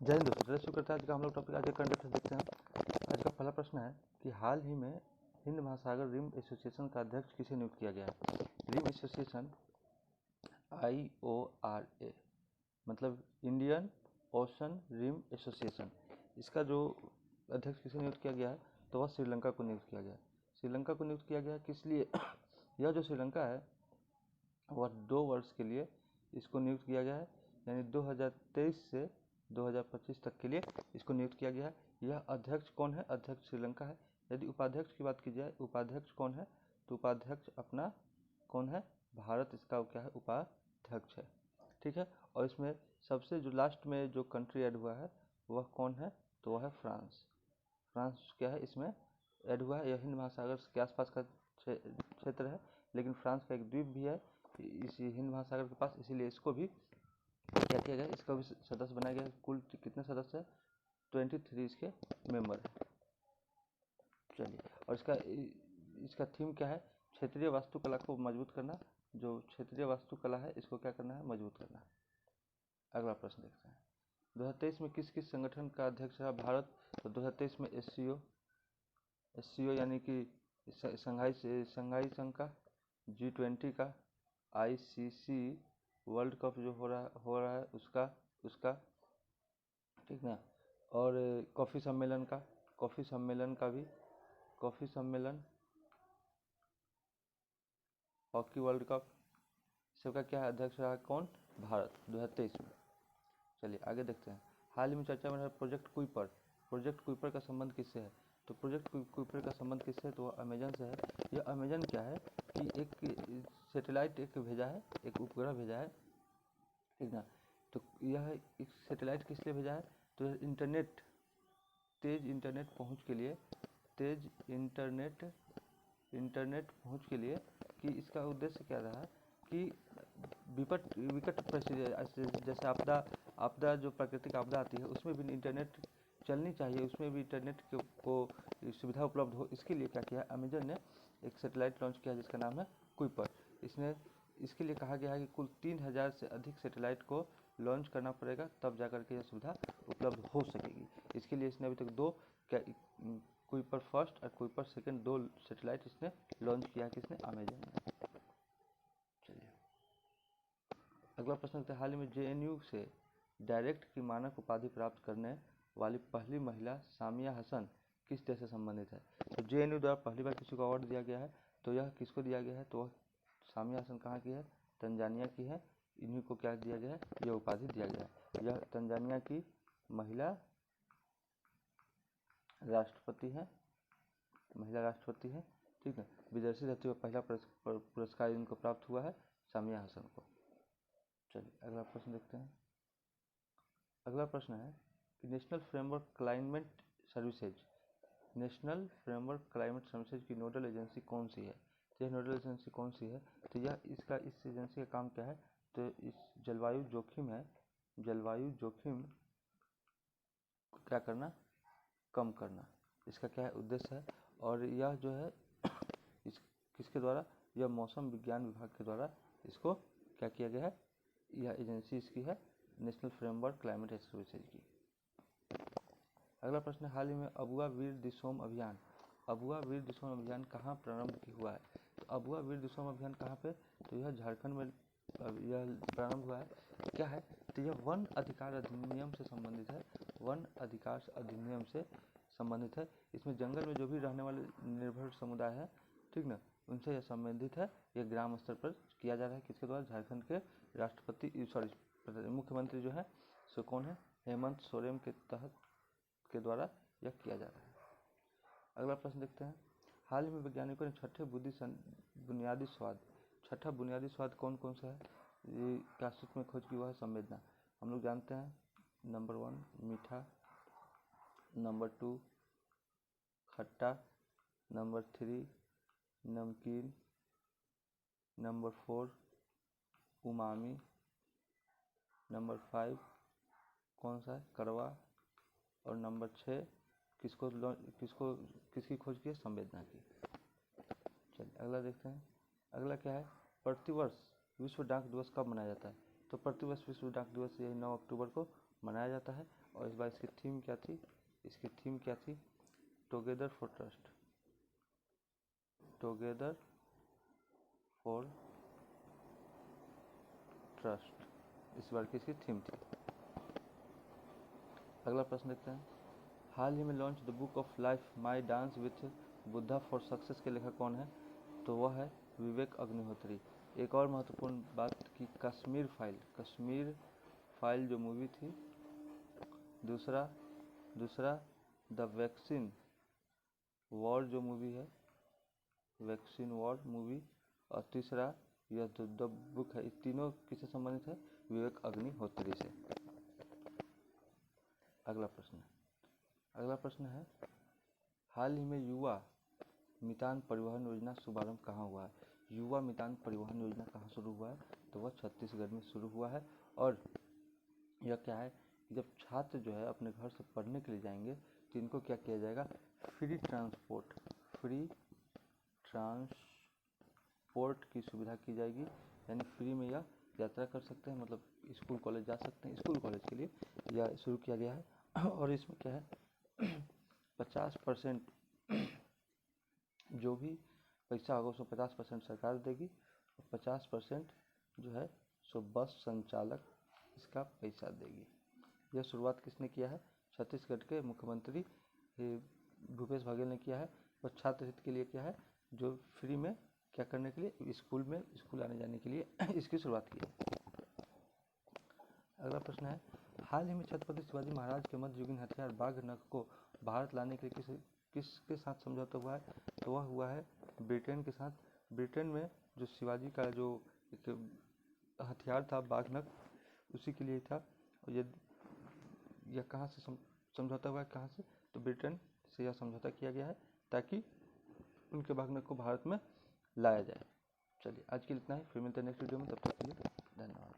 जय हिंद दोस्तों, शुरू करते हैं आज का हम लोग टॉपिक। आज का करंट अफेयर्स देखते हैं। आज का पहला प्रश्न है कि हाल ही में हिंद महासागर रिम एसोसिएशन का अध्यक्ष किसे नियुक्त किया गया है। रिम एसोसिएशन IORA मतलब इंडियन ओशन रिम एसोसिएशन, इसका जो अध्यक्ष किसे नियुक्त किया गया है तो वह श्रीलंका को नियुक्त किया गया है। श्रीलंका को नियुक्त किया गया किस लिए? यह जो श्रीलंका है वह 2 वर्ष के लिए इसको नियुक्त किया गया है, यानी 2023 से 2025 तक के लिए इसको नियुक्त किया गया है। यह अध्यक्ष कौन है? अध्यक्ष श्रीलंका है। यदि उपाध्यक्ष की बात की जाए, उपाध्यक्ष कौन है तो उपाध्यक्ष अपना कौन है? भारत इसका क्या है? उपाध्यक्ष है। ठीक है। और इसमें सबसे जो लास्ट में जो कंट्री ऐड हुआ है वह कौन है तो वह है फ्रांस। फ्रांस क्या है इसमें ऐड हुआ है। यह हिंद महासागर के आसपास का क्षेत्र है, लेकिन फ्रांस का एक द्वीप भी है इसी हिंद महासागर के पास, इसीलिए इसको भी क्या किया गया, इसका भी सदस्य बनाया गया। कुल कितने सदस्य है? 23 इसके मेंबर है। चलिए, और इसका थीम क्या है? क्षेत्रीय वास्तुकला को मजबूत करना। जो क्षेत्रीय वास्तुकला है इसको क्या करना है? मजबूत करना है। अगला प्रश्न देखते हैं। 2023 में किस किस संगठन का अध्यक्ष रहा भारत? तो 2023 में SCO यानी कि संघाई संघ का, G20 का, ICC वर्ल्ड कप जो हो रहा है उसका ठीक ना, और कॉफ़ी सम्मेलन भी, कॉफ़ी सम्मेलन, हॉकी वर्ल्ड कप, सबका क्या है? अध्यक्ष रहा कौन? भारत 2023 में। चलिए आगे देखते हैं। हाल ही में चर्चा में रहा प्रोजेक्ट कुइपर। प्रोजेक्ट कुइपर का संबंध किससे है? तो प्रोजेक्ट कुइपर का संबंध किससे है तो वह अमेजन से है। यह अमेजन क्या है कि एक सैटेलाइट भेजा है, एक उपग्रह भेजा है, ठीक ना। तो यह एक सैटेलाइट किस लिए भेजा है? तो तेज इंटरनेट पहुंच के लिए, पहुंच के लिए, कि इसका उद्देश्य क्या रहा कि विकट परिस्थिति जैसे आपदा जो प्राकृतिक आपदा आती है उसमें भी इंटरनेट चलनी चाहिए, उसमें भी इंटरनेट को सुविधा उपलब्ध हो। इसके लिए क्या किया अमेजन ने? एक सैटेलाइट लॉन्च किया जिसका नाम है कुइपर। इसके लिए कहा गया है कि कुल 3000 से अधिक सैटेलाइट को लॉन्च करना पड़ेगा, तब जाकर के यह सुविधा उपलब्ध हो सकेगी। इसके लिए इसने अभी तक 2 कुइपर फर्स्ट और कुइपर सेकंड 2 सैटेलाइट इसने लॉन्च किया है। किसने? अमेजन ने। चलिए अगला प्रश्न है। हाल ही में JNU से डायरेक्ट की मानक उपाधि प्राप्त करने वाली पहली महिला सामिया हसन किस देश से संबंधित है? तो JNU द्वारा पहली बार किसी को अवार्ड दिया गया है, तो यह किसको दिया गया है? तो वह सामिया हसन कहाँ की है? तंजानिया की है। इन्हीं को क्या दिया गया है? यह उपाधि दिया गया है। यह तंजानिया की महिला राष्ट्रपति है, ठीक है। विदेशी रहते हुए पहला पुरस्कार इनको प्राप्त हुआ है, सामिया हसन को। चलिए अगला प्रश्न देखते हैं। अगला प्रश्न है कि नेशनल फ्रेमवर्क क्लाइमेट सर्विसेज की नोडल एजेंसी कौन सी है? तो यह नोडल एजेंसी कौन सी है? तो यह इस एजेंसी का काम क्या है? तो इस जलवायु जोखिम को क्या करना? कम करना। इसका क्या है? उद्देश्य है। और यह जो है किसके द्वारा? यह मौसम विज्ञान विभाग के द्वारा इसको क्या किया गया है? यह एजेंसी इसकी है नेशनल फ्रेमवर्क क्लाइमेट सर्विसेज की। अगला प्रश्न है। हाल ही में अबुआ वीर दिसोम अभियान कहाँ प्रारंभ हुआ है? तो अबुआ वीर दिसोम अभियान कहाँ पे? तो यह झारखंड में यह प्रारंभ हुआ है। क्या है? तो यह वन अधिकार अधिनियम से संबंधित है। इसमें जंगल में जो भी रहने वाले निर्भर समुदाय है, ठीक ना, उनसे यह संबंधित है। यह ग्राम स्तर पर किया जा रहा है। किसके द्वारा? झारखंड के मुख्यमंत्री जो है सो कौन है? हेमंत सोरेन के द्वारा यह किया जा रहा है। अगला प्रश्न देखते हैं। हाल ही में वैज्ञानिकों ने छठा बुनियादी स्वाद कौन कौन सा है? ये के अस्तित्व में खोज की हुआ है संवेदना। हम लोग जानते हैं नंबर 1 मीठा, नंबर 2 खट्टा, नंबर 3 नमकीन, नंबर 4 उमामी, नंबर 5 कौन सा है? कड़वा, और नंबर 6 किसकी खोज की है? संवेदना की। चलिए अगला देखते हैं। अगला क्या है? प्रतिवर्ष विश्व डाक दिवस कब मनाया जाता है? तो प्रतिवर्ष विश्व डाक दिवस यही 9 अक्टूबर को मनाया जाता है। और इस बार इसकी थीम क्या थी? इसकी थीम क्या थी? Together for trust, together for trust, इस बार की इसकी थीम थी। अगला प्रश्न देखते हैं। हाल ही में launch the book of life my dance with Buddha for success के लेखक कौन है? तो वह है विवेक अग्निहोत्री। एक और महत्वपूर्ण बात कि कश्मीर फाइल जो मूवी थी, दूसरा द वैक्सीन वॉर जो मूवी है, वैक्सीन वॉर मूवी, और तीसरा यह जो द बुक है, इस तीनों किससे संबंधित है? विवेक अग्निहोत्री से। अगला प्रश्न है हाल ही में युवा मितान परिवहन योजना शुभारंभ कहाँ हुआ है? युवा मितान परिवहन योजना कहाँ शुरू हुआ है? तो वह छत्तीसगढ़ में शुरू हुआ है। और यह क्या है कि जब छात्र जो है अपने घर से पढ़ने के लिए जाएंगे तो इनको क्या किया जाएगा? फ्री ट्रांसपोर्ट की सुविधा की जाएगी, यानी फ्री में यह यात्रा कर सकते हैं, मतलब स्कूल कॉलेज जा सकते हैं। स्कूल कॉलेज के लिए यह शुरू किया गया है। और इसमें क्या है 50% जो भी पैसा होगा उसमें 50% सरकार देगी और 50% जो है सो बस संचालक इसका पैसा देगी। यह शुरुआत किसने किया है? छत्तीसगढ़ के मुख्यमंत्री भूपेश बघेल ने किया है। और छात्र हित के लिए क्या है? जो फ्री में क्या करने के लिए? स्कूल आने जाने के लिए इसकी शुरुआत की है। अगला प्रश्न है हाल ही में छत्रपति शिवाजी महाराज के मध्ययुगीन हथियार बाघ नख को भारत लाने के लिए किसके साथ समझौता हुआ है? तो वह हुआ है ब्रिटेन के साथ। ब्रिटेन में जो शिवाजी का जो एक हथियार था बाघ नख, उसी के लिए था। और यह कहाँ से समझौता हुआ है? कहाँ से? तो ब्रिटेन से यह समझौता किया गया है ताकि उनके बाघ नख को भारत में लाया जाए। चलिए आज के लिए इतना ही, फिर मिलते हैं नेक्स्ट वीडियो में। तब तक के लिए धन्यवाद।